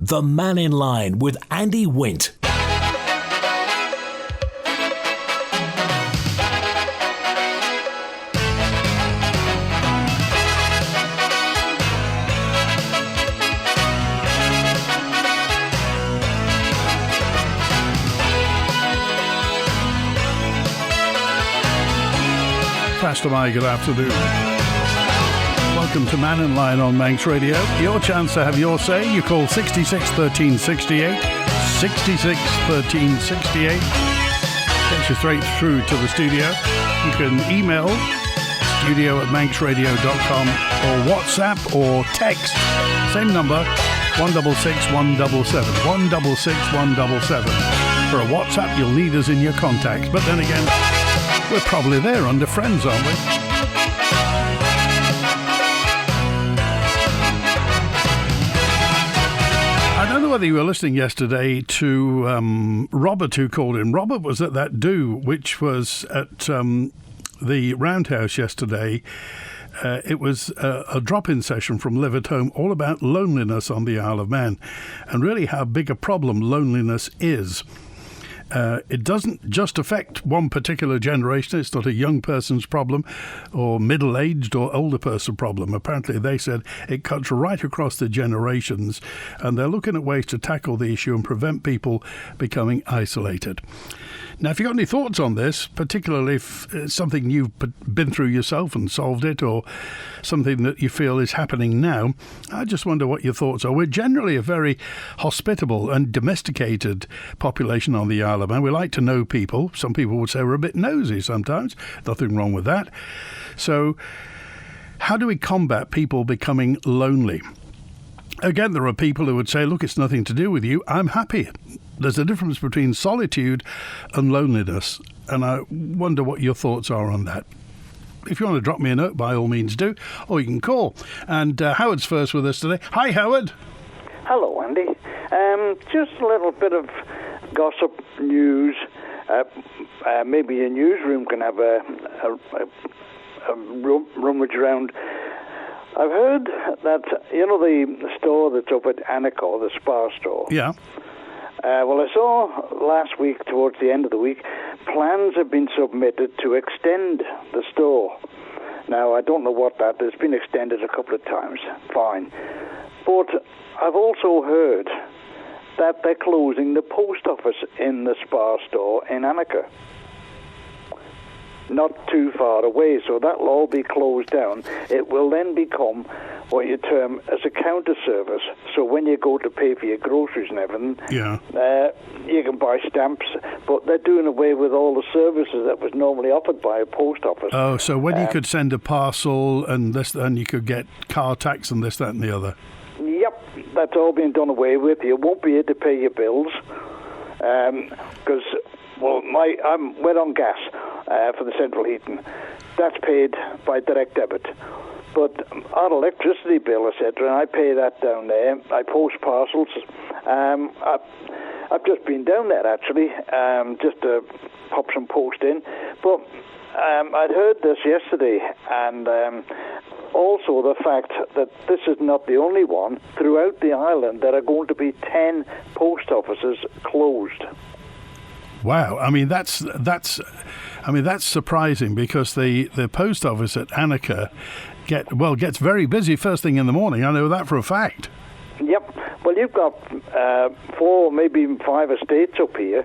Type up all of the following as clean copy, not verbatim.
The Mannin Line with Andy Wint. Pastor Mike, good afternoon. Welcome to Mannin Line on Manx Radio. Your chance to have your say. You call 66 13 68, 66 13 68. Gets you straight through to the studio. You can email studio@manxradio.com or WhatsApp or text. Same number, 166 177, 166 177. For a WhatsApp, you'll need us in your contacts. But then again, we're probably there under friends, aren't we? I don't know whether you were listening yesterday to Robert, who called in. Robert was at that do, which was at the Roundhouse yesterday. It was a drop-in session from Live at Home, all about loneliness on the Isle of Man, and really how big a problem loneliness is. It doesn't just affect one particular generation. It's not a young person's problem or middle-aged or older person problem. Apparently, they said it cuts right across the generations, and they're looking at ways to tackle the issue and prevent people becoming isolated. Now, if you've got any thoughts on this, particularly if it's something you've been through yourself and solved it, or something that you feel is happening now, I just wonder what your thoughts are. We're generally a very hospitable and domesticated population on the Isle of Man. We like to know people. Some people would say we're a bit nosy sometimes. Nothing wrong with that. So how do we combat people becoming lonely? Again, there are people who would say, look, it's nothing to do with you. I'm happy. There's a difference between solitude and loneliness, and I wonder what your thoughts are on that. If you want to drop me a note, by all means do, or you can call. And Howard's first with us today. Hi, Howard. Hello, Andy. Just a little bit of gossip news. Maybe a newsroom can have a rummage around. I've heard that, the store that's up at Anagh Coar, the spa store. Yeah. Well, I saw last week, towards the end of the week, plans have been submitted to extend the store. Now, I don't know what that is. It's been extended a couple of times. Fine. But I've also heard that they're closing the post office in the spa store in Anagh. Not too far away, so that will all be closed down. It will then become what you term as a counter service. So when you go to pay for your groceries and everything, you can buy stamps, but they're doing away with all the services that was normally offered by a post office. Oh, so when you could send a parcel and this, and you could get car tax and this, that and the other. Yep, that's all been done away with. You won't be able to pay your bills because... we're on gas for the central heating. That's paid by direct debit. But our electricity bill, etc., and I pay that down there. I post parcels. I've just been down there, actually, just to pop some post in. But I'd heard this yesterday, and also the fact that this is not the only one. Throughout the island, there are going to be 10 post offices closed. Wow, I mean that's surprising, because the post office at Anagh gets very busy first thing in the morning. I know that for a fact. Yep. Well, you've got 4, maybe even 5 estates up here.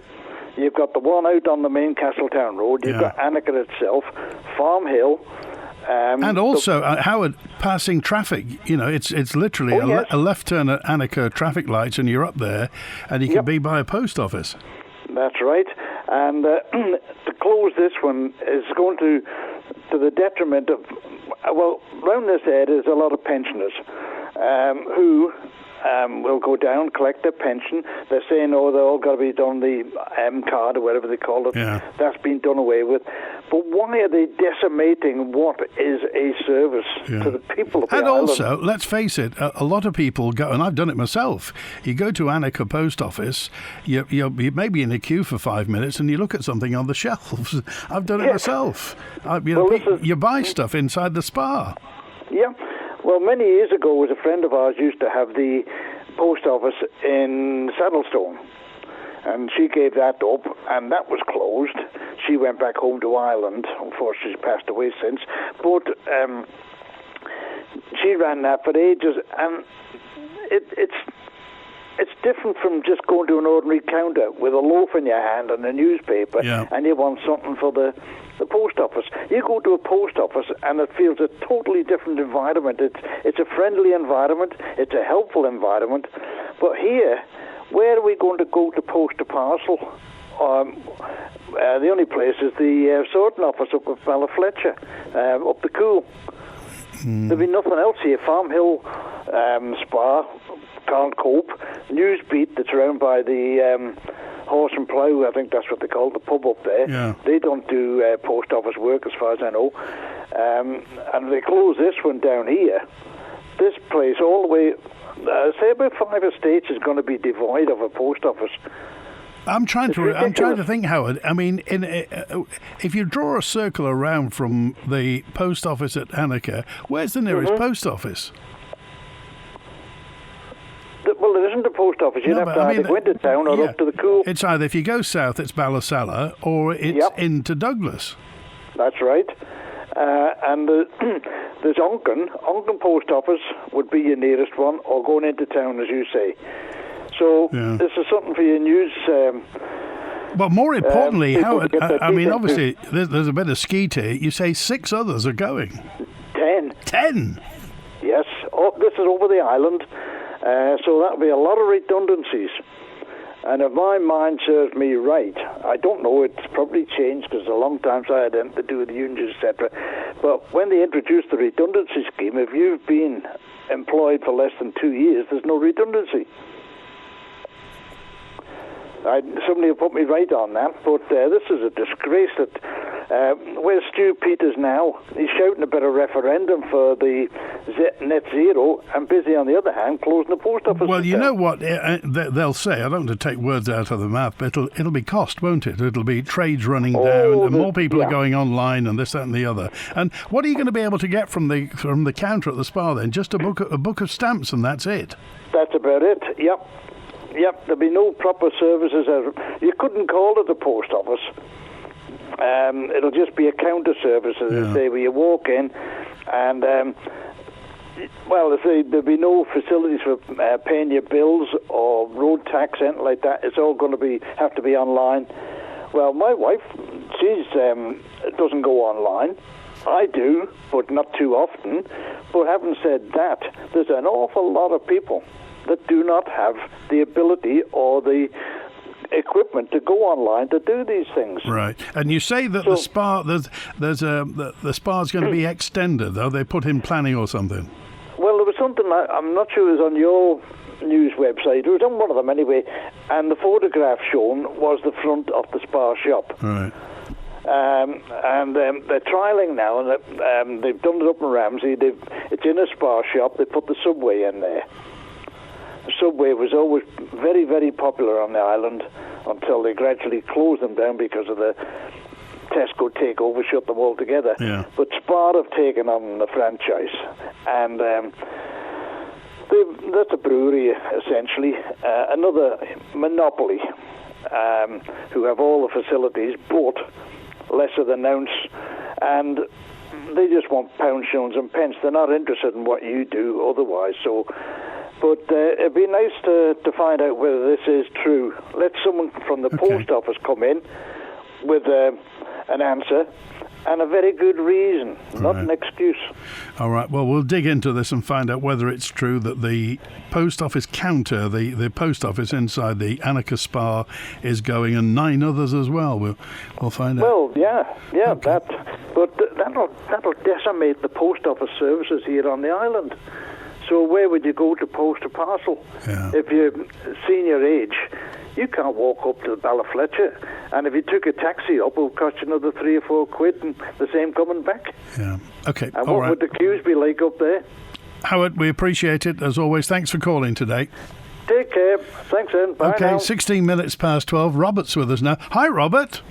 You've got the one out on the main Castletown Road. You've got Anagh itself, Farm Hill. And also, Howard, passing traffic, it's literally a left turn at Anagh traffic lights, and you're up there, and you can be by a post office. That's right. And to close this one is going to the detriment of, round this area there's a lot of pensioners who will go down, collect their pension. They're saying, they're all got to be done the M card or whatever they call it. Yeah. That's been done away with. But why are they decimating what is a service to the people of the island? And also, let's face it, a lot of people go, and I've done it myself, you go to Anagh post office, you may be in a queue for 5 minutes, and you look at something on the shelves. I've done it myself. You buy stuff inside the spa. Yeah. Well, many years ago, a friend of ours used to have the post office in Saddlestone. And she gave that up, and that was closed. She went back home to Ireland. Unfortunately, she's passed away since. But she ran that for ages, and it's different from just going to an ordinary counter with a loaf in your hand and a newspaper, and you want something for the post office. You go to a post office, and it feels a totally different environment. It's a friendly environment. It's a helpful environment. But here, where are we going to go to post a parcel? The only place is the sorting office up at Ballafletcher, up the Cool. There'll be nothing else here. Farm Hill Spa can't cope. Newsbeat, that's around by the Horse and Plough, I think that's what they call it, the pub up there. Yeah. They don't do post office work as far as I know. And they close this one down here. This place all the way, say about 5 estates is going to be devoid of a post office. I'm trying to think, Howard. I mean, if you draw a circle around from the post office at Anagh, where's the nearest post office? Well, there isn't a post office. You'd have to either go into town or up to the Cool. It's either, if you go south, it's Ballasalla, or it's into Douglas. That's right. And there's Onken. Onken post office would be your nearest one, or going into town, as you say. So this is something for your news. Well, more importantly, Howard, I mean, obviously, there's a bit of skeet here. You say 6 others are going. 10. 10? Yes. Oh, this is over the island. So that'll be a lot of redundancies. And if my mind serves me right, I don't know, it's probably changed because it's a long time since I had anything to do with the unions, etc. But when they introduced the redundancy scheme, if you've been employed for less than 2 years, there's no redundancy. Somebody will put me right on that, but this is a disgrace that where's Stu Peters now? He's shouting about a referendum for the net zero, and busy on the other hand closing the post office. Well, you know what they'll say. I don't want to take words out of the mouth, but it'll be cost, won't it? It'll be trades running down, and more people are going online, and this, that, and the other. And what are you going to be able to get from the counter at the spa then? Just a book of stamps, and that's it. That's about it. Yep, there'll be no proper services. You couldn't call it a post office. It'll just be a counter service, as they say, where you walk in, and there'll be no facilities for paying your bills or road tax, anything like that. It's all going to have to be online. Well, my wife, she's doesn't go online. I do, but not too often. But having said that, there's an awful lot of people that do not have the ability or the equipment to go online to do these things. Right, and you say that the spa, the spa's going to be extended, though they put in planning or something. Well, there was something I'm not sure it was on your news website. It was on one of them anyway, and the photograph shown was the front of the spa shop. Right. And they're trialling now, and they've done it up in Ramsey. It's in a spa shop. They put the subway in there. The subway was always very, very popular on the island until they gradually closed them down because of the Tesco takeover, shut them all together. Yeah. But Spar have taken on the franchise, and that's a brewery, essentially, another monopoly, who have all the facilities, but lesser than ounce, and they just want pounds, shillings and pence. They're not interested in what you do otherwise, so... But it'd be nice to find out whether this is true. Let someone from the post office come in with an answer and a very good reason, not an excuse. All right, well, we'll dig into this and find out whether it's true that the post office counter, the post office inside the Anagh Spa is going, and 9 others as well. We'll find out. Well, yeah, but that'll decimate the post office services here on the island. So where would you go to post a parcel? Yeah. If you're senior age, you can't walk up to Ballafletcher, and if you took a taxi up, it would cost you another 3 or 4 quid, and the same coming back. Yeah. Okay. And what would the queues be like up there? Howard, we appreciate it as always. Thanks for calling today. Take care. Thanks, then. Bye now. 16 minutes past 12. Robert's with us now. Hi, Robert.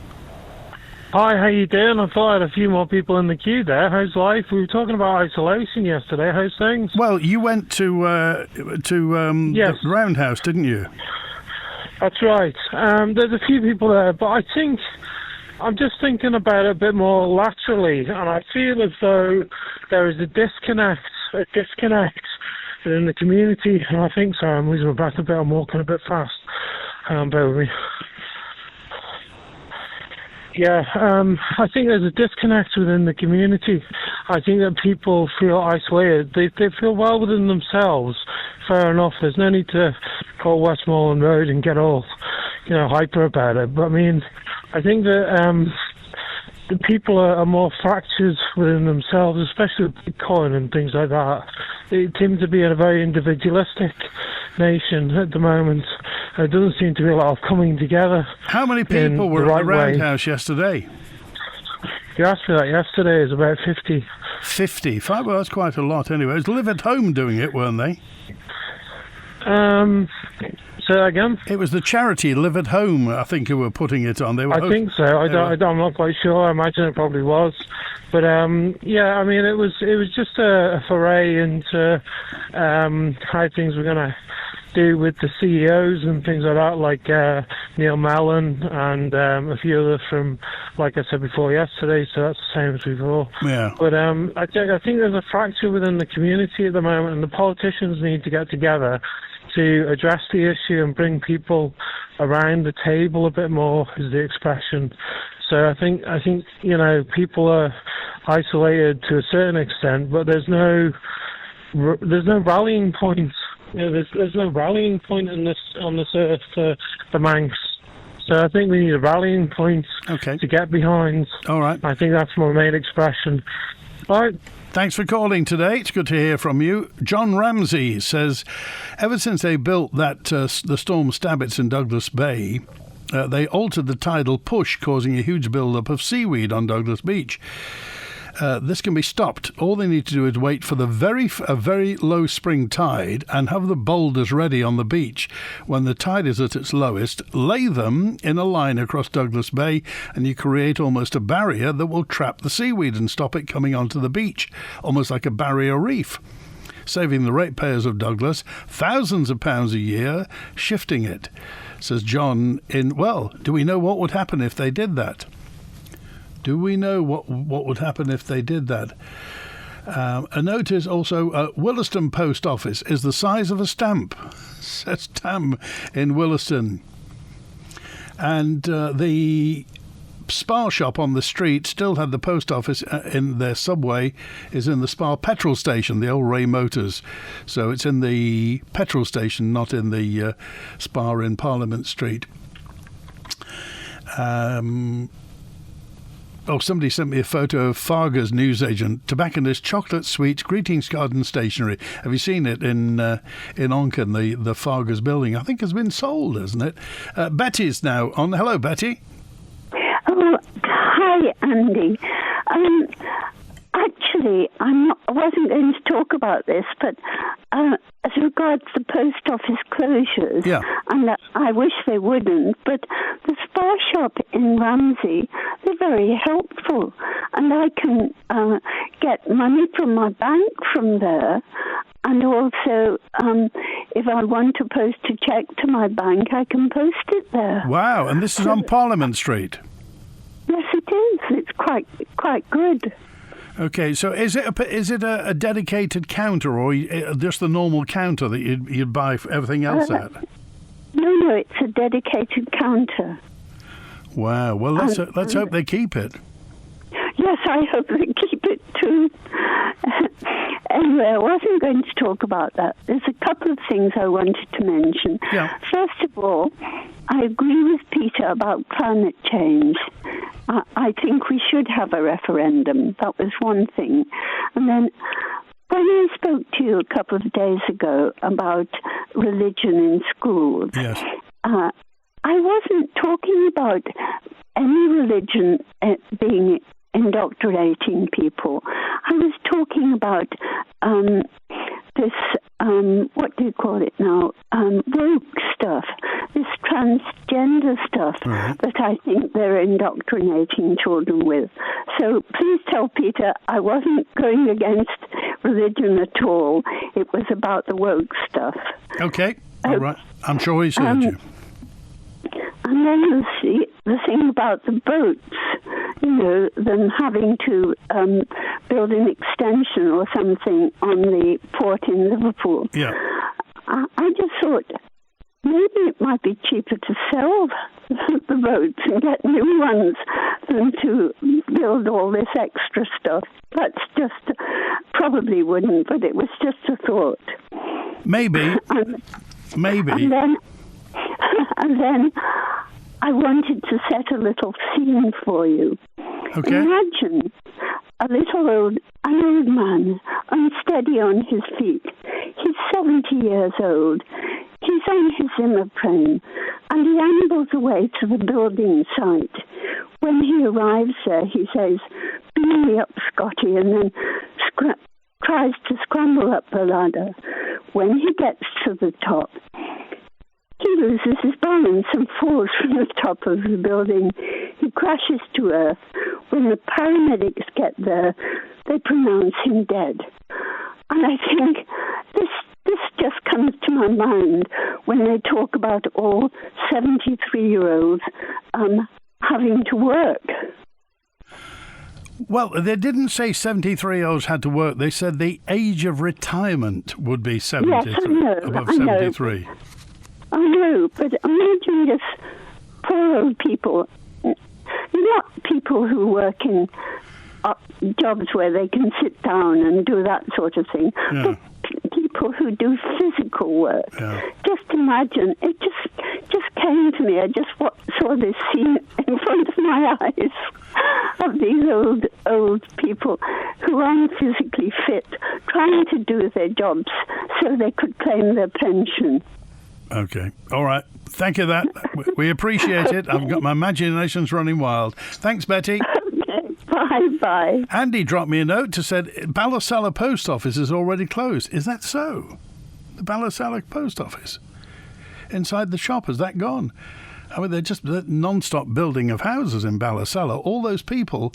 Hi, how you doing? I thought I had a few more people in the queue there. How's life? We were talking about isolation yesterday. How's things? Well, you went to Yes. the Roundhouse, didn't you? That's right. There's a few people there, but I think I'm just thinking about it a bit more laterally, and I feel as though there is a disconnect within the community, and I think, sorry, I'm losing my breath a bit, I'm walking a bit fast. Bear with me. Yeah, I think there's a disconnect within the community. I think that people feel isolated. They feel well within themselves. Fair enough. There's no need to call Westmoreland Road and get all, hyper about it. But I mean, I think that the people are more fractured within themselves, especially with Bitcoin and things like that. They seem to be in a very individualistic nation at the moment. There doesn't seem to be a lot of coming together. How many people were at the Roundhouse yesterday? You asked me that yesterday. It was about 50. 50? Well, that's quite a lot anyway. It was Live at Home doing it, weren't they? Say that again? It was the charity Live at Home, I think, who were putting it on. I think so. I'm not quite sure. I imagine it probably was. But yeah, I mean, it was just a foray into how things were going to do with the CEOs and things like that, like Neil Mellon and a few others from, like I said before, yesterday. So that's the same as before. Yeah. But I think there's a fracture within the community at the moment, and the politicians need to get together to address the issue and bring people around the table a bit more, is the expression. So I think people are isolated to a certain extent, but there's no rallying point. There's no rallying point on this earth for the Manx. So I think we need a rallying point to get behind. All right. I think that's my main expression. All right. Thanks for calling today. It's good to hear from you. John Ramsey says, ever since they built that the Storm Stabbits in Douglas Bay, they altered the tidal push, causing a huge build-up of seaweed on Douglas Beach. This can be stopped. All they need to do is wait for a very low spring tide and have the boulders ready on the beach. When the tide is at its lowest, lay them in a line across Douglas Bay, and you create almost a barrier that will trap the seaweed and stop it coming onto the beach, almost like a barrier reef, saving the ratepayers of Douglas thousands of pounds a year shifting it. Says John do we know what would happen if they did that? Do we know what would happen if they did that? A note is also, Williston Post Office is the size of a stamp, says Tam in Williston. And the Spar shop on the street still had the post office in their subway, is in the Spar petrol station, the old Ray Motors. So it's in the petrol station, not in the Spar in Parliament Street. Somebody sent me a photo of Farger's newsagent, tobacconist, chocolate sweets, greetings card and stationery. Have you seen it in Onken, the Farger's building? I think it's been sold, hasn't it? Betty's now on. Hello, Betty. Oh, hi, Andy. Actually, I wasn't going to talk about this, but as regards the post office closures, and I wish they wouldn't, but the Spar shop in Ramsey, they're very helpful, and I can get money from my bank from there, and also if I want to post a cheque to my bank, I can post it there. Wow, and this is on Parliament Street? Yes, it is. It's quite good. Okay, so is it a dedicated counter, or just the normal counter that you'd buy everything else at? No, it's a dedicated counter. Wow. Well, let's hope they keep it. Yes, I hope they keep it too. Anyway, I wasn't going to talk about that. There's a couple of things I wanted to mention. Yeah. First of all, I agree with Peter about climate change. I think we should have a referendum. That was one thing. And then when I spoke to you a couple of days ago about religion in schools, yes. I wasn't talking about any religion being indoctrinating people. I was talking about this, what do you call it now, woke stuff, this transgender stuff that I think they're indoctrinating children with. So please tell Peter I wasn't going against religion at all. It was about the woke stuff. Okay, all right. I'm sure he's heard you. And then the thing about the boats, them having to build an extension or something on the port in Liverpool. Yeah. I just thought maybe it might be cheaper to sell the boats and get new ones than to build all this extra stuff. That's just, probably wouldn't, but it was just a thought. Maybe. Maybe. And then I wanted to set a little scene for you. Okay. Imagine an old man, unsteady on his feet. He's 70 years old. He's on his Zimmer frame, and he ambles away to the building site. When he arrives there, he says, "Beam me up, Scotty," and then tries to scramble up the ladder. When he gets to the top, he loses his balance and falls from the top of the building. He crashes to earth. When the paramedics get there, they pronounce him dead. And I think this just comes to my mind when they talk about all 73-year-olds having to work. Well, they didn't say 73-year-olds had to work. They said the age of retirement would be 73, yes, I know, above I 73. I know, but imagine this poor old people, not people who work in jobs where they can sit down and do that sort of thing, but people who do physical work. Yeah. Just imagine, it just came to me. I just saw this scene in front of my eyes of these old people who aren't physically fit, trying to do their jobs so they could claim their pension. Okay. All right. Thank you for that. We appreciate it. I've got my imagination's running wild. Thanks, Betty. Okay. Bye. Andy dropped me a note to said Ballasalla Post Office is already closed. Is that so? The Ballasalla Post Office? Inside the shop, has that gone? I mean, they're just non-stop building of houses in Ballasalla. All those people,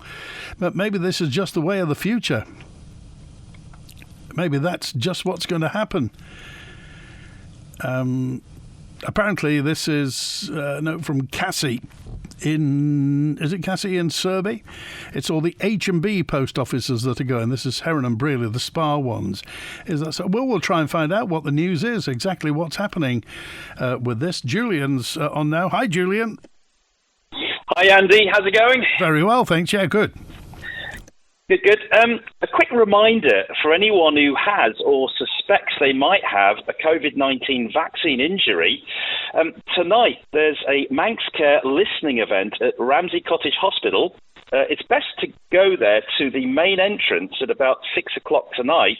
but maybe this is just the way of the future. Maybe that's just what's going to happen. Apparently, this is a note from Cassie is it Cassie in Surrey? It's all the H&B post offices that are going. This is Heron and Brearley, the Spa ones. Is that so? Well, we'll try and find out what the news is, exactly what's happening with this. Julian's on now. Hi, Julian. Hi, Andy. How's it going? Very well, thanks. Yeah, good. Good. A quick reminder for anyone who has or suspects they might have a COVID-19 vaccine injury. Tonight, there's a Manx Care listening event at Ramsey Cottage Hospital. It's best to go there to the main entrance at about 6 o'clock tonight,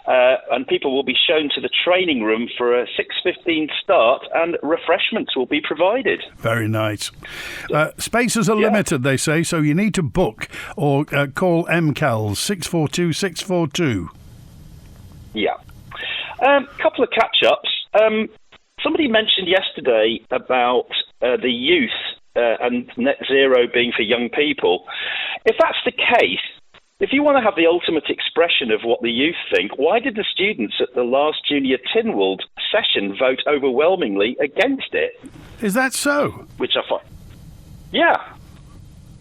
and people will be shown to the training room for a 6:15 start, and refreshments will be provided. Very nice. Spaces are limited, they say, so you need to book or call MCALS 642 642. Yeah. Couple of catch-ups. Somebody mentioned yesterday about the youth and net zero being for young people. If that's the case, if you want to have the ultimate expression of what the youth think, why did the students at the last Junior Tynwald session vote overwhelmingly against it? Is that so? Which I find... Yeah.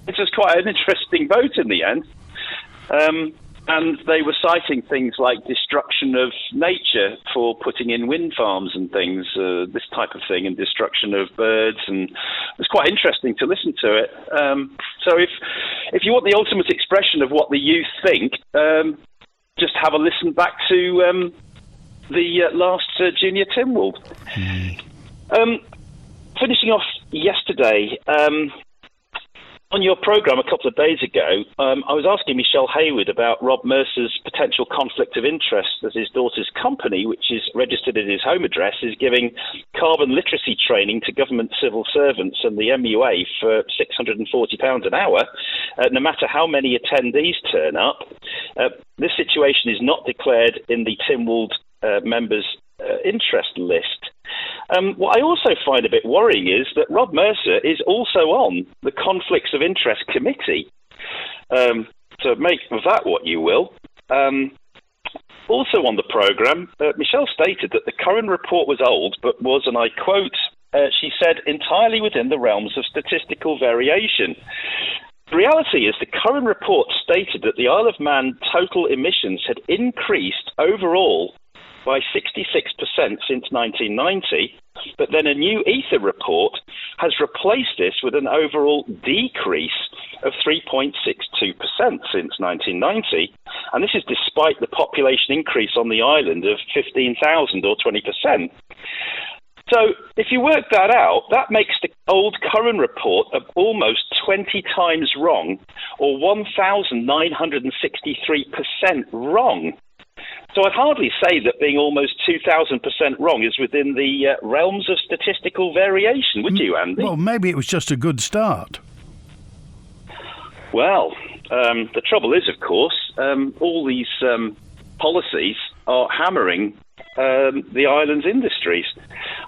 It was quite an interesting vote in the end. And they were citing things like destruction of nature for putting in wind farms and things, this type of thing, and destruction of birds. And it was quite interesting to listen to it. So if you want the ultimate expression of what the youth think, just have a listen back to the last Junior Tynwald. Finishing off yesterday... on your programme a couple of days ago, I was asking Michelle Hayward about Rob Mercer's potential conflict of interest as his daughter's company, which is registered at his home address, is giving carbon literacy training to government civil servants and the MUA for £640 an hour, no matter how many attendees turn up. This situation is not declared in the Tynwald members' interest list. What I also find a bit worrying is that Rob Mercer is also on the Conflicts of Interest Committee. So make of that what you will. Also on the programme, Michelle stated that the current report was old, but was, and I quote, she said, entirely within the realms of statistical variation. The reality is the current report stated that the Isle of Man total emissions had increased overall by 66% since 1990, but then a new Ether report has replaced this with an overall decrease of 3.62% since 1990, and this is despite the population increase on the island of 15,000 or 20%. So if you work that out, that makes the old current report of almost 20 times wrong, or 1,963% wrong. So I'd hardly say that being almost 2,000% wrong is within the realms of statistical variation, would you, Andy? Well, maybe it was just a good start. Well, the trouble is, of course, all these policies are hammering the island's industries.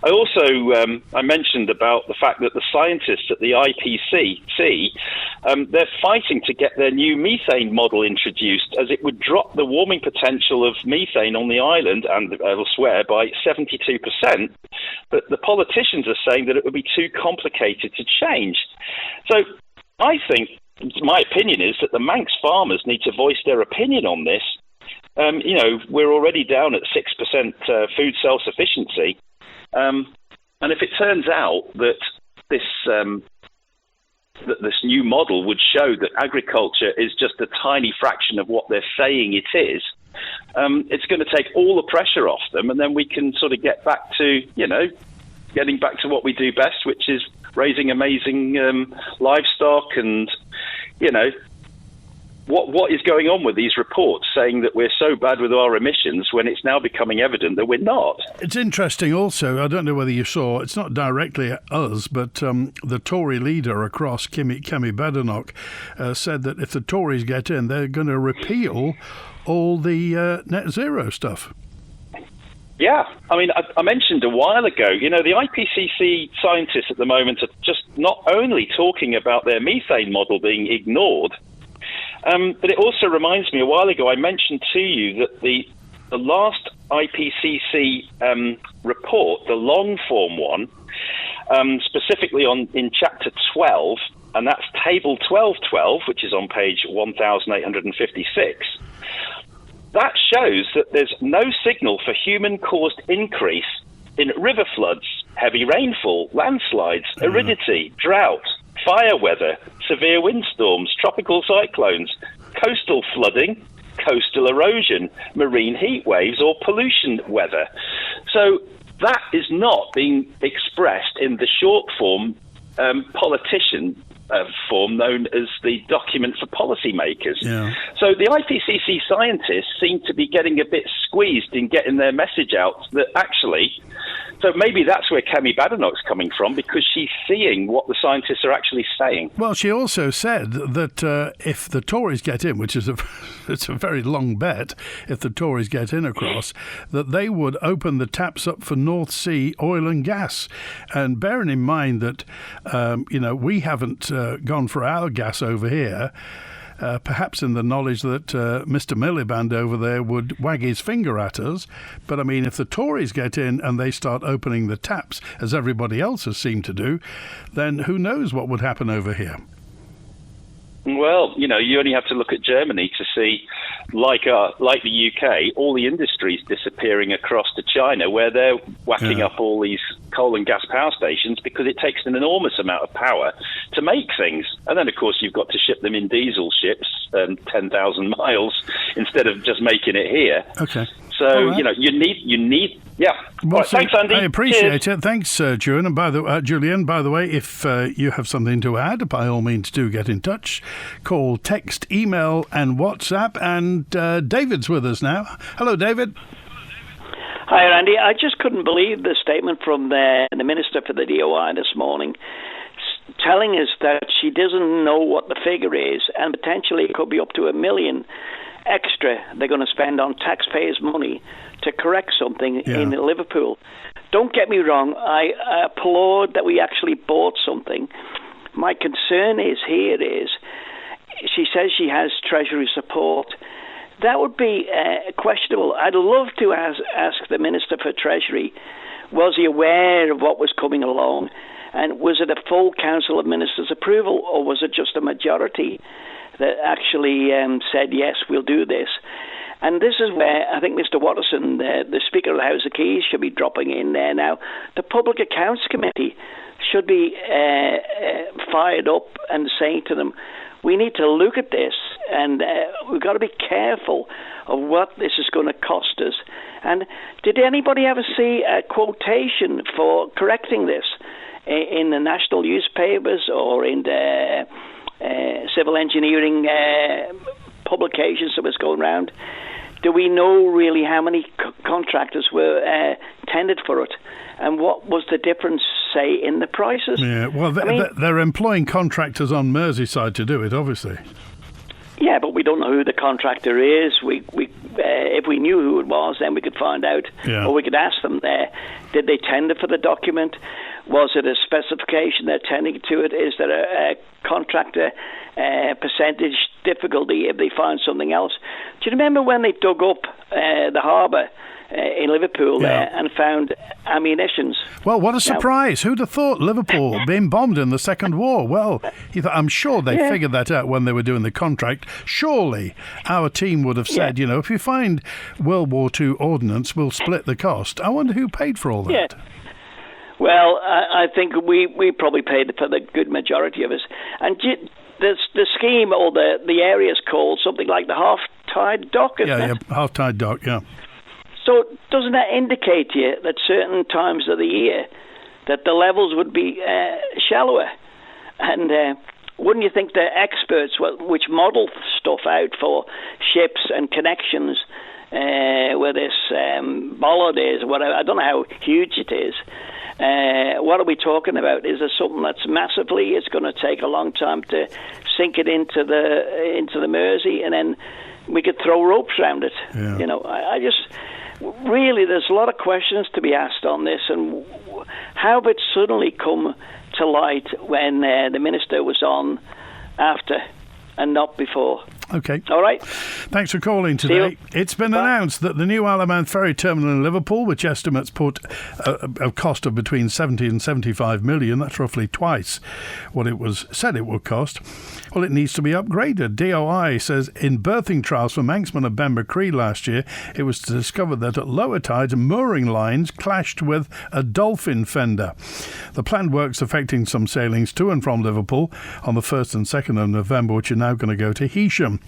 I also I mentioned about the fact that the scientists at the IPCC, they're fighting to get their new methane model introduced, as it would drop the warming potential of methane on the island and elsewhere by 72%. But the politicians are saying that it would be too complicated to change. So I think, my opinion is that the Manx farmers need to voice their opinion on this. We're already down at 6% food self-sufficiency. And if it turns out that this new model would show that agriculture is just a tiny fraction of what they're saying it is, it's going to take all the pressure off them, and then we can sort of get back to, getting back to what we do best, which is raising amazing livestock and, What is going on with these reports saying that we're so bad with our emissions when it's now becoming evident that we're not? It's interesting also, I don't know whether you saw, it's not directly us, but the Tory leader across, Kemi Badenoch, said that if the Tories get in, they're going to repeal all the net zero stuff. Yeah, I mean, I mentioned a while ago, the IPCC scientists at the moment are just not only talking about their methane model being ignored, but it also reminds me, a while ago I mentioned to you that the last IPCC report, the long form one, specifically in chapter 12, and that's table 1212, which is on page 1856, that shows that there's no signal for human-caused increase in river floods, heavy rainfall, landslides, aridity, drought, fire weather, severe windstorms, tropical cyclones, coastal flooding, coastal erosion, marine heat waves, or pollution weather. So that is not being expressed in the short form politician form known as the document for policymakers. Yeah. So the IPCC scientists seem to be getting a bit squeezed in getting their message out that actually, so maybe that's where Kemi Badenoch's coming from, because she's seeing what the scientists are actually saying. Well, she also said that if the Tories get in, which is it's a very long bet, if the Tories get in across, that they would open the taps up for North Sea oil and gas. And bearing in mind that, we haven't gone for our gas over here, perhaps in the knowledge that Mr. Miliband over there would wag his finger at us. But I mean, if the Tories get in and they start opening the taps, as everybody else has seemed to do, then who knows what would happen over here. Well, you only have to look at Germany to see, like the UK, all the industries disappearing across to China, where they're whacking up all these coal and gas power stations because it takes an enormous amount of power to make things. And then, of course, you've got to ship them in diesel ships 10,000 miles instead of just making it here. Okay. So, right. You need, yeah. Well, right, thanks, Andy. I appreciate it. Thanks, Julian. And Julian, by the way, if you have something to add, by all means do get in touch. Call, text, email and WhatsApp. And David's with us now. Hello, David. Hi, Andy. I just couldn't believe the statement from the Minister for the DOI this morning, telling us that she doesn't know what the figure is, and potentially it could be up to $1 million extra they're going to spend on taxpayers' money to correct something in Liverpool. don't get me wrong, I applaud that we actually bought something. My concern is she says she has Treasury support. That would be questionable. I'd love to ask the Minister for Treasury, was he aware of what was coming along? And was it a full Council of Ministers approval, or was it just a majority that actually said, yes, we'll do this? And this is where I think Mr. Watterson, the Speaker of the House of Keys, should be dropping in there now. The Public Accounts Committee should be fired up and saying to them, we need to look at this, and we've got to be careful of what this is going to cost us. And did anybody ever see a quotation for correcting this in the national newspapers or in the civil engineering publications that was going around? Do we know really how many contractors were tendered for it? And what was the difference, say, in the prices? Yeah, well, they're employing contractors on Merseyside to do it, obviously. Yeah, but we don't know who the contractor is. If we knew who it was, then we could find out. Yeah. Or we could ask them there, did they tender for the document? Was it a specification they're tending to it? Is there a contractor percentage difficulty if they find something else? Do you remember when they dug up the harbour in Liverpool there and found ammunitions? Well, what a surprise. Who'd have thought Liverpool being bombed in the Second War? Well, I'm sure they figured that out when they were doing the contract. Surely our team would have said, if you find World War II ordnance, we'll split the cost. I wonder who paid for all that. Yeah. Well, I think we probably paid for the good majority of us. And the scheme or the area is called something like the Half-Tide Dock, isn't it? Yeah, Half-Tide Dock, yeah. So doesn't that indicate to you that certain times of the year that the levels would be shallower? And wouldn't you think the experts, which model stuff out for ships and connections, where this bollard is, whatever, I don't know how huge it is. What are we talking about? Is there something that's massively? It's going to take a long time to sink it into the Mersey, and then we could throw ropes around it. Yeah. I just really, there's a lot of questions to be asked on this, and how did it suddenly come to light when the minister was on after and not before? Okay. All right. Thanks for calling today. It's been announced that the new Isle of Man ferry terminal in Liverpool, which estimates put a cost of between 70 and 75 million, that's roughly twice what it was said it would cost, well, it needs to be upgraded. DOI says in berthing trials for Manxman and Benbecree last year, it was discovered that at lower tides, mooring lines clashed with a dolphin fender. The planned works affecting some sailings to and from Liverpool on the 1st and 2nd of November, which are now going to go to Heysham.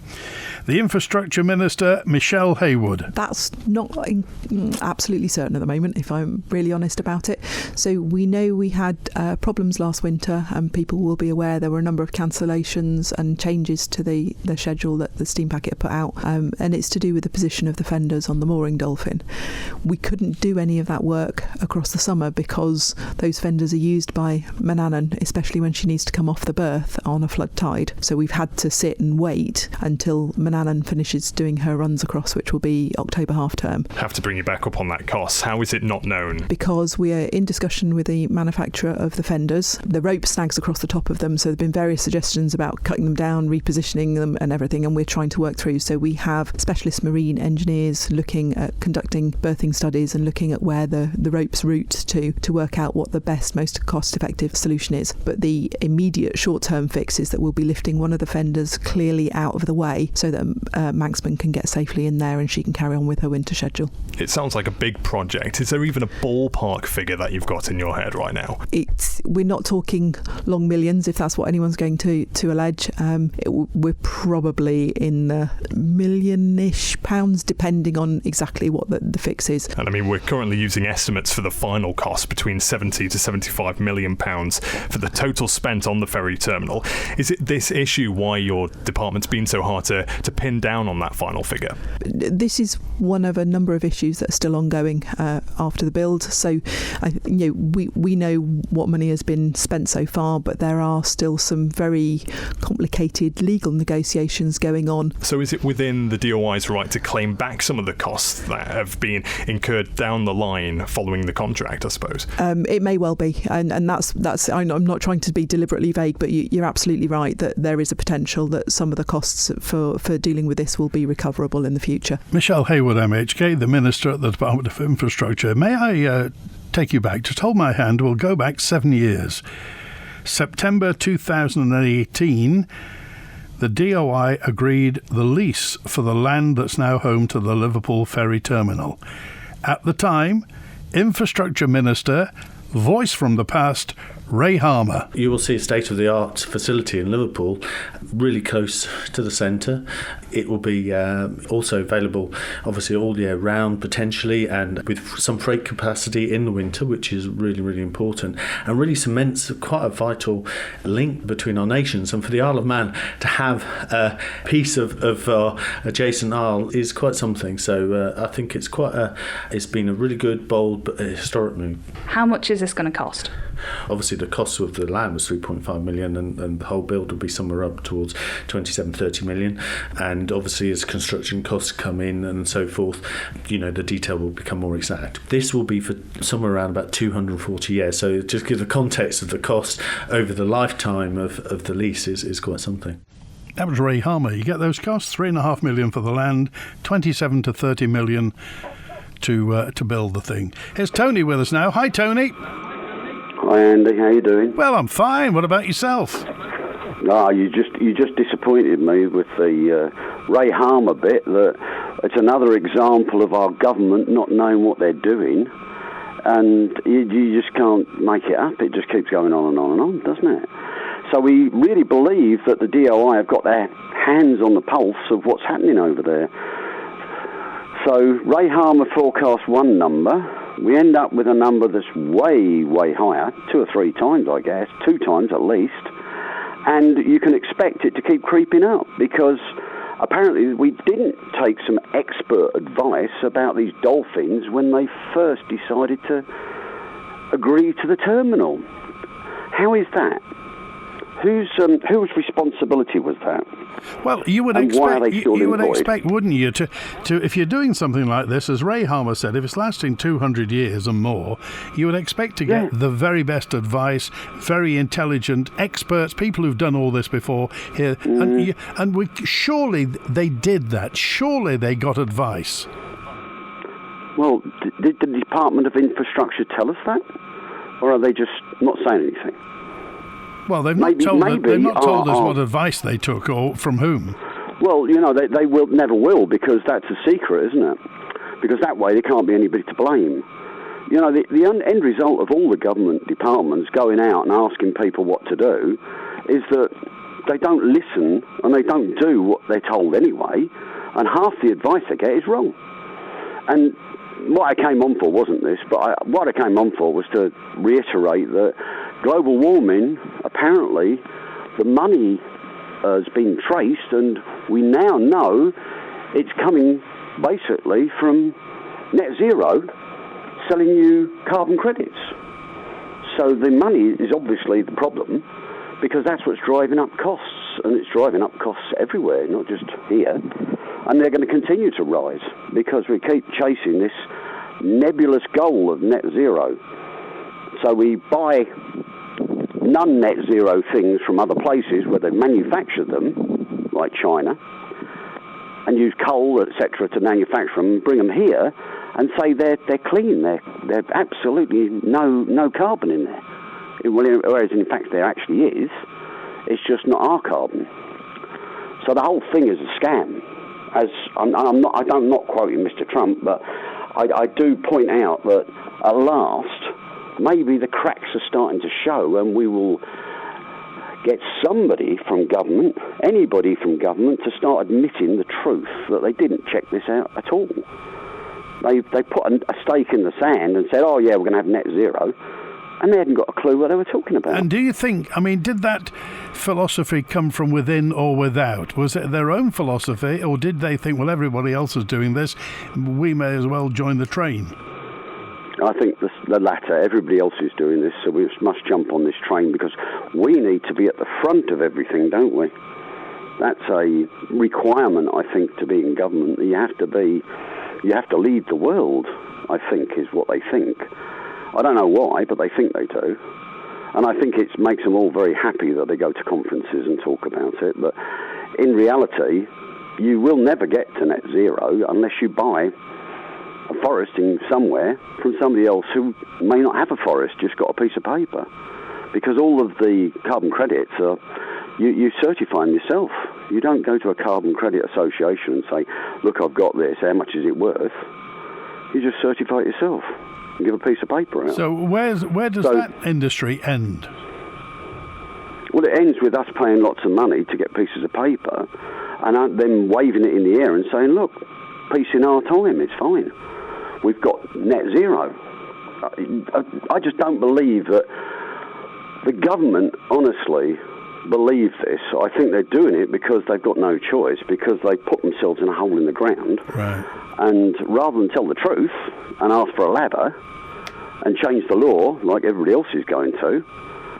The Infrastructure Minister, Michelle Haywood. That's not absolutely certain at the moment, if I'm really honest about it. So we know we had problems last winter, and people will be aware there were a number of cancellations and changes to the schedule that the steam packet put out, and it's to do with the position of the fenders on the mooring dolphin. We couldn't do any of that work across the summer because those fenders are used by Mannin, especially when she needs to come off the berth on a flood tide. So we've had to sit and wait until Mannin finishes doing her runs across, which will be October half term. Have to bring you back up on that cost. How is it not known? Because we are in discussion with the manufacturer of the fenders. The rope snags across the top of them, so there have been various suggestions about cutting them down, repositioning them and everything, and we're trying to work through. So we have specialist marine engineers looking at conducting berthing studies and looking at where the ropes route to work out what the best, most cost-effective solution is. But the immediate short-term fix is that we'll be lifting one of the fenders clearly out of the way so that Manxman can get safely in there and she can carry on with her winter schedule. It sounds like a big project. Is there even a ballpark figure that you've got in your head right now? We're not talking long millions, if that's what anyone's going to allege. We're probably in the million-ish pounds, depending on exactly what the fix is. And I mean, we're currently using estimates for the final cost between 70 to 75 million pounds for the total spent on the ferry terminal. Is it this issue why your department's been so so hard to pin down on that final figure? This is one of a number of issues that are still ongoing after the build. So, we know what money has been spent so far, but there are still some very complicated legal negotiations going on. So is it within the DOI's right to claim back some of the costs that have been incurred down the line following the contract, I suppose? It may well be, and that's. I'm not trying to be deliberately vague, but you're absolutely right that there is a potential that some of the costs for dealing with this will be recoverable in the future. Michelle Hayward, MHK, the Minister at the Department of Infrastructure. May I take you back? Just hold my hand. We'll go back 7 years. September 2018, the DOI agreed the lease for the land that's now home to the Liverpool Ferry Terminal. At the time, Infrastructure Minister, voice from the past, Ray Harmer. You will see a state-of-the-art facility in Liverpool, really close to the centre. It will be also available, obviously, all year round, potentially, and with some freight capacity in the winter, which is really, really important, and really cements quite a vital link between our nations. And for the Isle of Man to have a piece of our adjacent isle is quite something. So I think it's been a really good, bold, but historic move. How much is this going to cost? Obviously, the cost of the land was 3.5 million, and the whole build will be somewhere up towards 27-30 million. And obviously, as construction costs come in and so forth, the detail will become more exact. This will be for somewhere around about 240 years. So just give the context of the cost over the lifetime of the lease is quite something. That was Ray Harmer. You get those costs: $3.5 million for the land, 27 to 30 million to build the thing. Here's Tony with us now. Hi, Tony. Hi Andy, how you doing? Well, I'm fine. What about yourself? You just disappointed me with the Ray Harmer bit. That it's another example of our government not knowing what they're doing, and you just can't make it up. It just keeps going on and on and on, doesn't it? So we really believe that the DOI have got their hands on the pulse of what's happening over there. So Ray Harmer forecast one number. We end up with a number that's way, way higher, 2 or 3 times, I guess, 2 times at least. And you can expect it to keep creeping up because apparently we didn't take some expert advice about these dolphins when they first decided to agree to the terminal. How is that? Whose responsibility was that? Well, you would expect, wouldn't you, to if you're doing something like this, as Ray Harmer said, if it's lasting 200 years and more, you would expect to get the very best advice, very intelligent experts, people who've done all this before here, and surely they did that. Surely they got advice. Well, did the Department of Infrastructure tell us that, or are they just not saying anything? Well, they've not told us what advice they took or from whom. Well, they never will, because that's a secret, isn't it? Because that way there can't be anybody to blame. The end result of all the government departments going out and asking people what to do is that they don't listen and they don't do what they're told anyway, and half the advice they get is wrong. And what I came on for wasn't this, but what I came on for was to reiterate that global warming, apparently, the money has been traced, and we now know it's coming basically from net zero selling you carbon credits. So the money is obviously the problem, because that's what's driving up costs, and it's driving up costs everywhere, not just here. And they're going to continue to rise because we keep chasing this nebulous goal of net zero. So we buy non-net zero things from other places where they manufacture them, like China, and use coal, etc., to manufacture them, bring them here, and say they're clean. They're absolutely no carbon in there. Whereas in fact there actually is. It's just not our carbon. So the whole thing is a scam. I'm not quoting Mr. Trump, but I do point out that at last, maybe the cracks are starting to show, and we will get somebody from government, anybody from government, to start admitting the truth, that they didn't check this out at all. They put a stake in the sand and said, oh yeah, we're going to have net zero. and they hadn't got a clue what they were talking about. And do you think, did that philosophy come from within or without? Was it their own philosophy, or did they think, well, everybody else is doing this, we may as well join the train? I think the latter. Everybody else is doing this, so we must jump on this train because we need to be at the front of everything, don't we? That's a requirement, I think, to be in government. You have to lead the world, I think, is what they think. I don't know why, but they think they do. And I think it makes them all very happy that they go to conferences and talk about it. But in reality, you will never get to net zero unless you buy a forest in somewhere from somebody else who may not have a forest, just got a piece of paper. Because all of the carbon credits are, you certify them yourself. You don't go to a carbon credit association and say, look, I've got this, how much is it worth? You just certify it yourself and give a piece of paper out. So where does that industry end? Well, it ends with us paying lots of money to get pieces of paper and then waving it in the air and saying, look, peace in our time, it's fine. We've got net zero. I just don't believe that the government, honestly, believe this. I think they're doing it because they've got no choice, because they put themselves in a hole in the ground. Right. And rather than tell the truth and ask for a ladder and change the law like everybody else is going to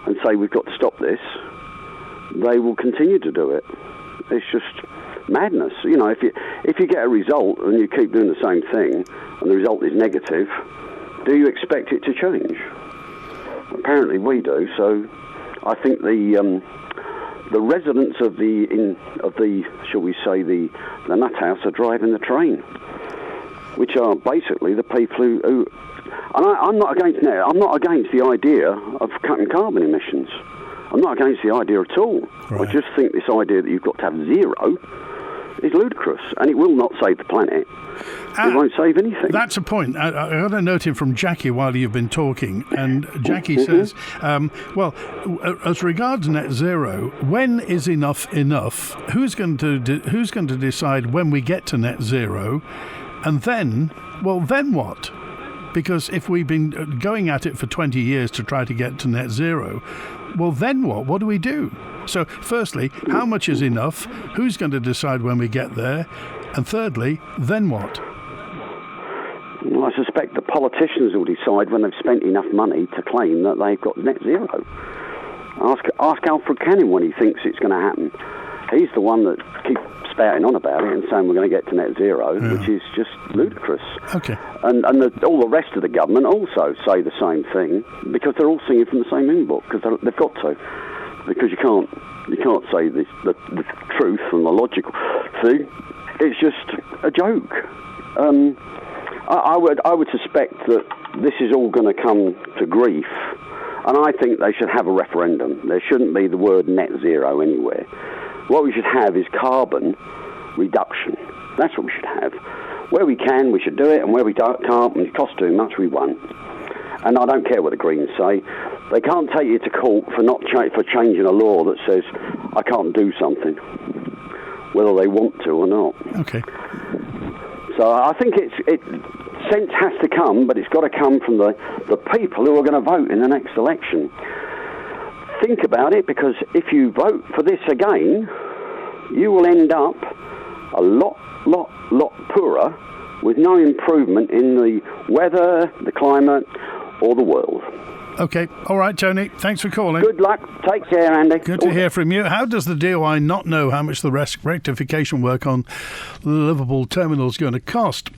and say we've got to stop this, they will continue to do it. It's just madness. You know, if you get a result and you keep doing the same thing and the result is negative, do you expect it to change? Apparently we do. So I think the residents of the shall we say the nut house are driving the train, which are basically the people who and I'm not against the idea of cutting carbon emissions. I'm not against the idea at all. Right. I just think this idea that you've got to have zero is ludicrous, and it will not save the planet. It won't save anything. That's a point. I got a note in from Jackie while you've been talking, and Jackie says, well, as regards net zero, when is enough? Who's going to decide when we get to net zero? And then what? Because if we've been going at it for 20 years to try to get to net zero, well, then what? What do we do? So, firstly, how much is enough? Who's going to decide when we get there? And thirdly, then what? Well, I suspect the politicians will decide when they've spent enough money to claim that they've got net zero. Ask Alfred Canning when he thinks it's going to happen. He's the one that keeps spouting on about it and saying we're going to get to net zero, which is just ludicrous. Okay. And all the rest of the government also say the same thing because they're all singing from the same hymn book because they've got to. Because you can't say the truth and the logical thing. It's just a joke. I would suspect that this is all going to come to grief, and I think they should have a referendum. There shouldn't be the word net zero anywhere. What we should have is carbon reduction. That's what we should have. Where we can, we should do it, and where we can't, and it costs too much, we won't. And I don't care what the Greens say. They can't take you to court for changing a law that says I can't do something, whether they want to or not. Okay. So I think sense has to come, but it's got to come from the people who are going to vote in the next election. Think about it, because if you vote for this again, you will end up a lot poorer with no improvement in the weather, the climate, or the world. Okay. All right, Tony. Thanks for calling. Good luck. Take care, Andy. Good to hear from you. How does the DOI not know how much the rectification work on the Liverpool terminal is going to cost?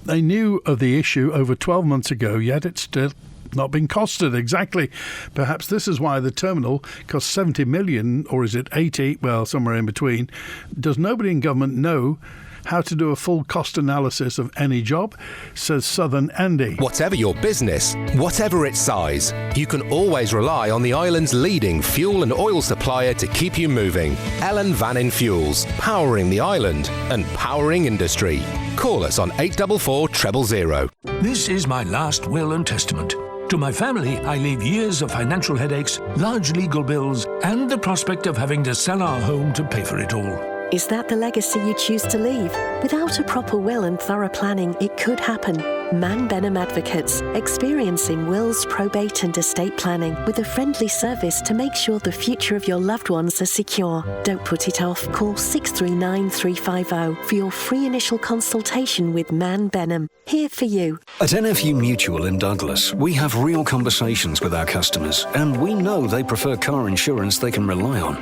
They knew of the issue over 12 months ago, yet it's still not been costed. Exactly. Perhaps this is why the terminal costs 70 million, or is it 80? Well, somewhere in between. Does nobody in government know how to do a full cost analysis of any job, says Southern Andy. Whatever your business, whatever its size, you can always rely on the island's leading fuel and oil supplier to keep you moving. Ellen Vannin Fuels, powering the island and powering industry. Call us on 844 000. This is my last will and testament. To my family, I leave years of financial headaches, large legal bills, and the prospect of having to sell our home to pay for it all. Is that the legacy you choose to leave? Without a proper will and thorough planning, it could happen. Man Benham Advocates, experiencing wills, probate and estate planning with a friendly service to make sure the future of your loved ones are secure. Don't put it off. Call 639 350 for your free initial consultation with Man Benham. Here for you. At NFU Mutual in Douglas, we have real conversations with our customers, and we know they prefer car insurance they can rely on.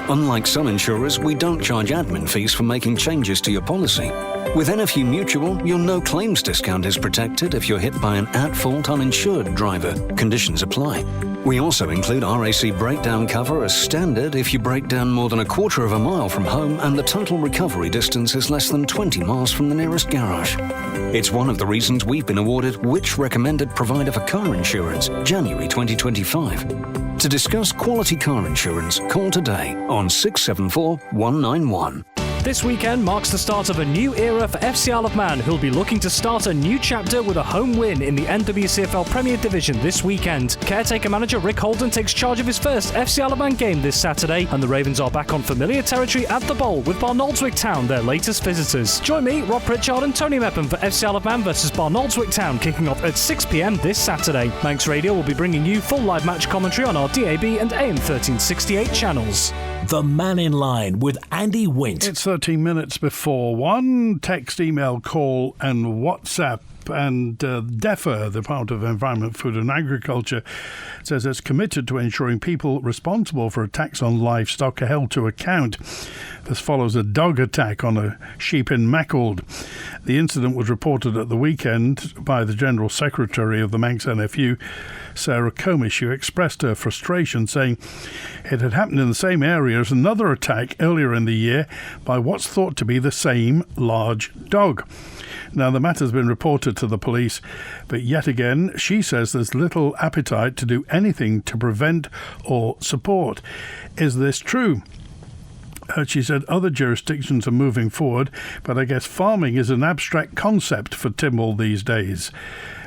Unlike some insurers, we don't charge admin fees for making changes to your policy. With NFU Mutual, your no claims discount is protected if you're hit by an at-fault uninsured driver. Conditions apply. We also include RAC breakdown cover as standard if you break down more than a quarter of a mile from home and the total recovery distance is less than 20 miles from the nearest garage. It's one of the reasons we've been awarded Which Recommended Provider for Car Insurance, January 2025. To discuss quality car insurance, call today on 674 191. This weekend marks the start of a new era for FC Isle of Man, who'll be looking to start a new chapter with a home win in the NWCFL Premier Division this weekend. Caretaker manager Rick Holden takes charge of his first FC Isle of Man game this Saturday, and the Ravens are back on familiar territory at the Bowl with Barnoldswick Town, their latest visitors. Join me, Rob Pritchard and Tony Mepham for FC Isle of Man versus Barnoldswick Town, kicking off at 6 p.m. this Saturday. Manx Radio will be bringing you full live match commentary on our DAB and AM 1368 channels. The Mannin Line with Andy Wint. It's 13 minutes before 1. Text, email, call and WhatsApp. And DEFRA, the Department of Environment, Food and Agriculture, says it's committed to ensuring people responsible for attacks on livestock are held to account. This follows a dog attack on a sheep in Maughold. The incident was reported at the weekend by the General Secretary of the Manx NFU, Sarah Comish, who expressed her frustration, saying it had happened in the same area as another attack earlier in the year by what's thought to be the same large dog. Now, the matter's been reported to the police, but yet again, she says there's little appetite to do anything to prevent or support. Is this true? She said other jurisdictions are moving forward, but I guess farming is an abstract concept for Tynwald these days.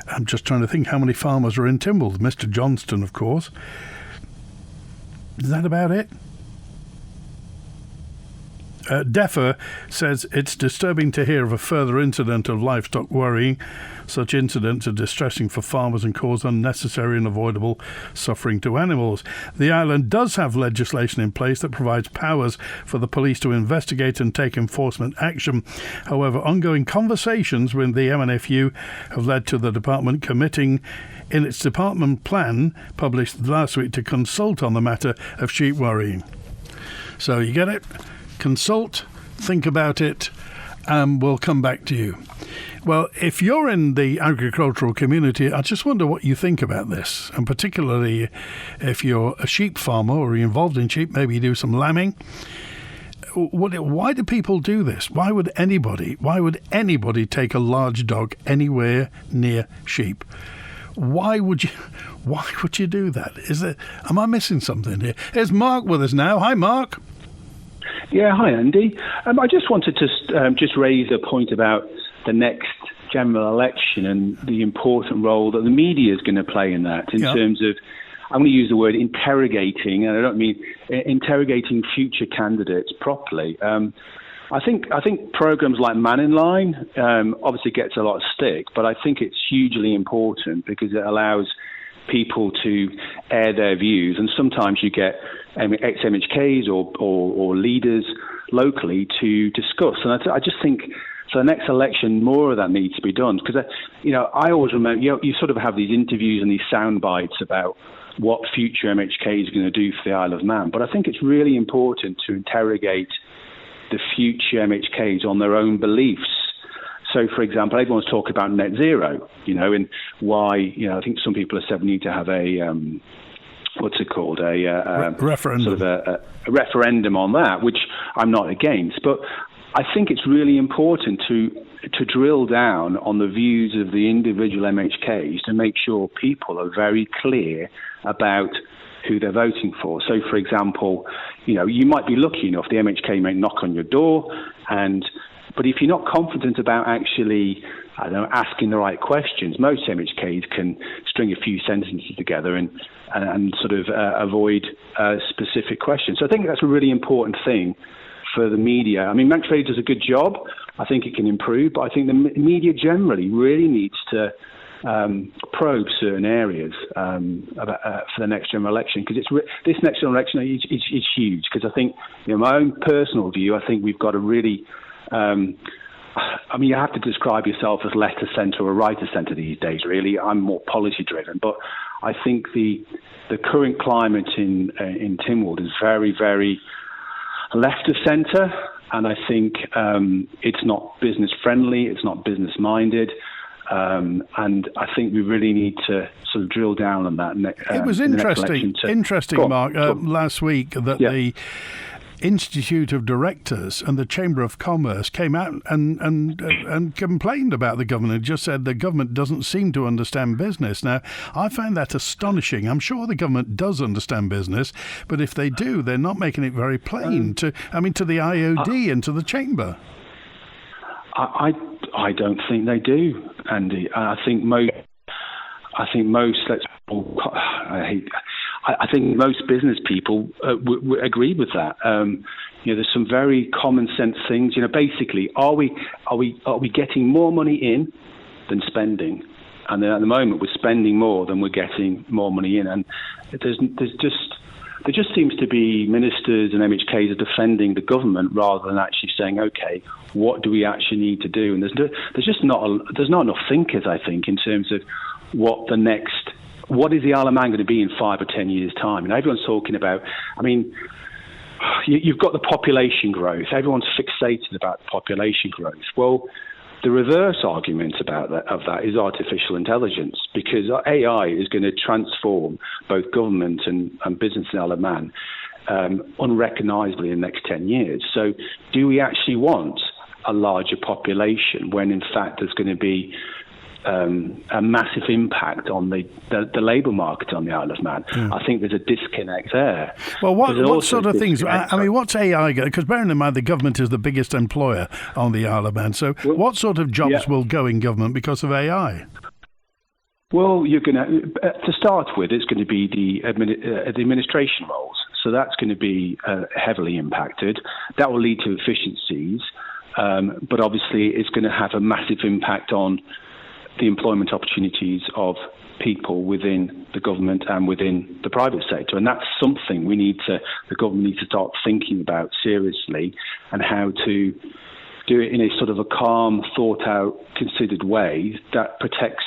I'm just trying to think how many farmers are in Tynwald. Mr. Johnston, of course. Is that about it? DEFRA says it's disturbing to hear of a further incident of livestock worrying. Such incidents are distressing for farmers and cause unnecessary and avoidable suffering to animals. The island does have legislation in place that provides powers for the police to investigate and take enforcement action. However, ongoing conversations with the MNFU have led to the department committing in its department plan published last week to consult on the matter of sheep worrying. So you get it? Consult, think about it, and we'll come back to you. Well, if you're in the agricultural community, I just wonder what you think about this, and particularly if you're a sheep farmer or you're involved in sheep, maybe you do some lambing. Why do people do this? Why would anybody take a large dog anywhere near sheep? Why would you do that? Am I missing something here? Here's Mark with us now. Hi, Mark. Yeah, hi, Andy. I just wanted to just raise a point about the next general election and the important role that the media is going to play in that, in terms of, I'm going to use the word interrogating, and I don't mean interrogating future candidates properly. I think programs like Mannin Line obviously gets a lot of stick, but I think it's hugely important because it allows people to air their views, and sometimes you get ex-MHKs or leaders locally to discuss. And I just think for the next election, more of that needs to be done. Because, I always remember, you sort of have these interviews and these sound bites about what future MHK is going to do for the Isle of Man. But I think it's really important to interrogate the future MHKs on their own beliefs. So, for example, everyone's talking about net zero, and why, I think some people have said we need to have a, referendum. Sort of a referendum on that, which I'm not against. But I think it's really important to drill down on the views of the individual MHKs to make sure people are very clear about who they're voting for. So, for example, you might be lucky enough, the MHK may knock on your door, but if you're not confident about actually, asking the right questions, most MHKs can string a few sentences together and sort of avoid specific questions. So I think that's a really important thing for the media. I mean, Max Reilly does a good job. I think it can improve, but I think the media generally really needs to probe certain areas for the next general election, because this next general election is huge. Because I think, my own personal view, I think we've got to really. You have to describe yourself as left of centre or right of centre these days. Really, I'm more policy driven, but I think the current climate in Tynwald is very, very left of centre, and I think it's not business friendly. It's not business minded. And I think we really need to sort of drill down on that. It was interesting, Mark, last week that the Institute of Directors and the Chamber of Commerce came out and complained about the government and just said the government doesn't seem to understand business. Now, I find that astonishing. I'm sure the government does understand business, but if they do, they're not making it very plain to the IOD and to the Chamber. I don't think they do, Andy. I think most. I think most business people agree with that. There's some very common sense things. Basically, are we getting more money in than spending? And then at the moment, we're spending more than we're getting more money in. And there just seems to be ministers and MHKs are defending the government rather than actually saying, okay, what do we actually need to do? And there's not enough thinkers, I think, in terms of what is the Isle of Man going to be in 5 or 10 years' time? And everyone's talking about, you've got the population growth. Everyone's fixated about population growth. Well, the reverse argument of that is artificial intelligence, because AI is going to transform both government and business in Isle of Man unrecognisably in the next 10 years. So do we actually want a larger population when, in fact, there's going to be a massive impact on the labour market on the Isle of Man? I think there's a disconnect there. Well, what sort of things? What's AI? Because bearing in mind the government is the biggest employer on the Isle of Man, so what sort of jobs will go in government because of AI? Well, you're going to start with, it's going to be the administration roles. So that's going to be heavily impacted. That will lead to efficiencies, but obviously it's going to have a massive impact on the employment opportunities of people within the government and within the private sector. And that's something the government needs to start thinking about seriously, and how to do it in a sort of a calm, thought out, considered way that protects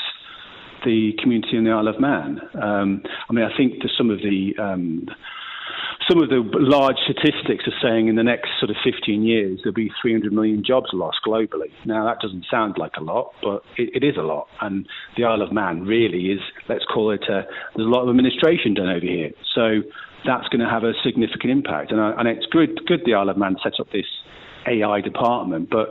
the community in the Isle of Man. I think that some of the large statistics are saying in the next sort of 15 years there'll be 300 million jobs lost globally. Now, that doesn't sound like a lot, but it is a lot. And the Isle of Man really is, let's call it, there's a lot of administration done over here. So that's going to have a significant impact. And it's good the Isle of Man sets up this AI department. But,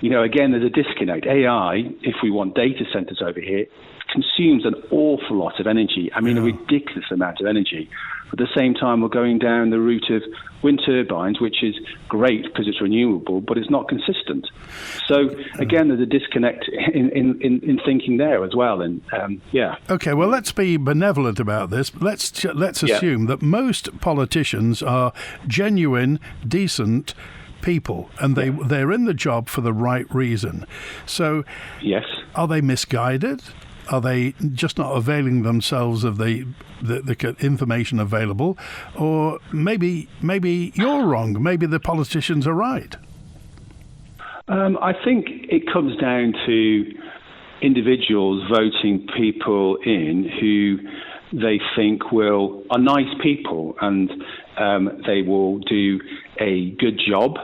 again, there's a disconnect. AI, if we want data centres over here, consumes an awful lot of energy. A ridiculous amount of energy. At the same time, we're going down the route of wind turbines, which is great because it's renewable, but it's not consistent. So again, there's a disconnect in thinking there as well. And Okay, well, let's be benevolent about this. Let's assume that most politicians are genuine, decent people, and they're in the job for the right reason. So, yes, are they misguided? Are they just not availing themselves of the information available? Or maybe you're wrong. Maybe the politicians are right. I think it comes down to individuals voting people in who they think are nice people, and they will do a good job,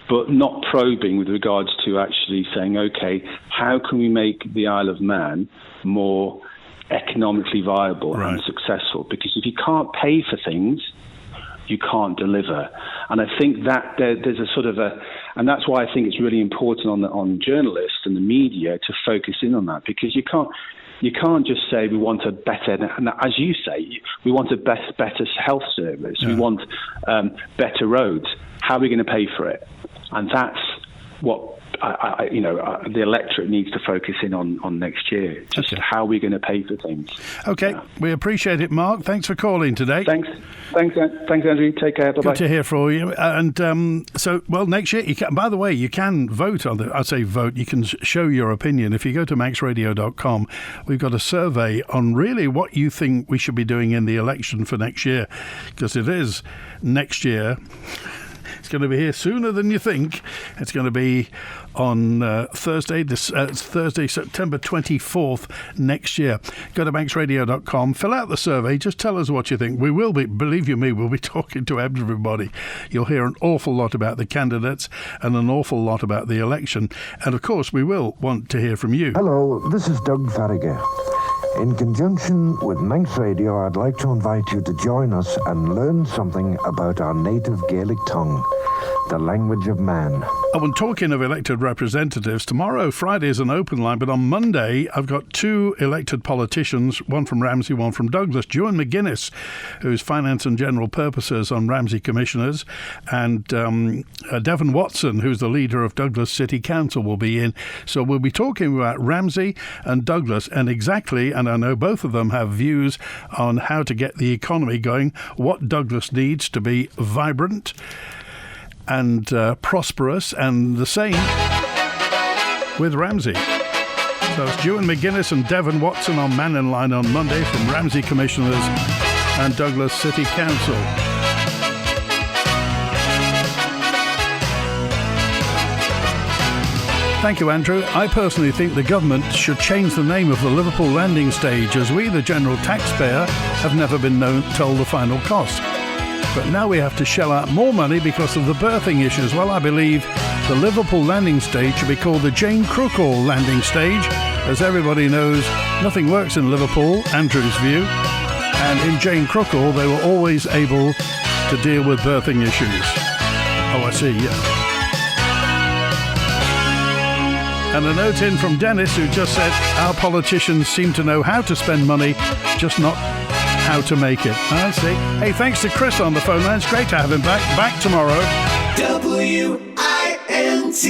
but not probing with regards to actually saying, okay, how can we make the Isle of Man more economically viable and successful? Because if you can't pay for things, you can't deliver. And I think that there's a sort of and that's why I think it's really important on journalists and the media to focus in on that, because you can't just say we want a better, as you say, we want a better health service, we want better roads. How are we going to pay for it? And that's what the electorate needs to focus in on next year. Just how we're going to pay for things. Okay, we appreciate it, Mark. Thanks for calling today. Thanks, Andrew. Take care. Bye-bye. Good to hear from you. And next year, by the way, you can vote on I say vote. You can show your opinion if you go to maxradio.com. We've got a survey on really what you think we should be doing in the election for next year, because it is next year. It's going to be here sooner than you think. It's going to be on Thursday, September 24th next year. Go to banksradio.com, fill out the survey, just tell us what you think. We will be, believe you me, we'll be talking to everybody. You'll hear an awful lot about the candidates and an awful lot about the election. And of course, we will want to hear from you. Hello, this is Doug Farragher. In conjunction with Manx Radio, I'd like to invite you to join us and learn something about our native Gaelic tongue, the language of man. Oh, and talking of elected representatives, tomorrow, Friday, is an open line, but on Monday, I've got two elected politicians, one from Ramsey, one from Douglas. Ewan McGuinness, who's Finance and General Purposes on Ramsey Commissioners, and Devon Watson, who's the leader of Douglas City Council, will be in. So we'll be talking about Ramsey and Douglas, and exactly, and I know both of them have views on how to get the economy going, what Douglas needs to be vibrant and prosperous, and the same with Ramsey. So it's Ewan McGuinness and Devon Watson on Mannin Line on Monday from Ramsey Commissioners and Douglas City Council. Thank you, Andrew. I personally think the government should change the name of the Liverpool Landing Stage, as we, the general taxpayer, have never been told the final cost. But now we have to shell out more money because of the berthing issues. Well, I believe the Liverpool Landing Stage should be called the Jane Crookall Landing Stage. As everybody knows, nothing works in Liverpool, Andrew's view. And in Jane Crookall, they were always able to deal with berthing issues. Oh, I see, yeah. And a note in from Dennis, who just said, our politicians seem to know how to spend money, just not how to make it. I see. Hey, thanks to Chris on the phone line. It's great to have him back tomorrow. WINT.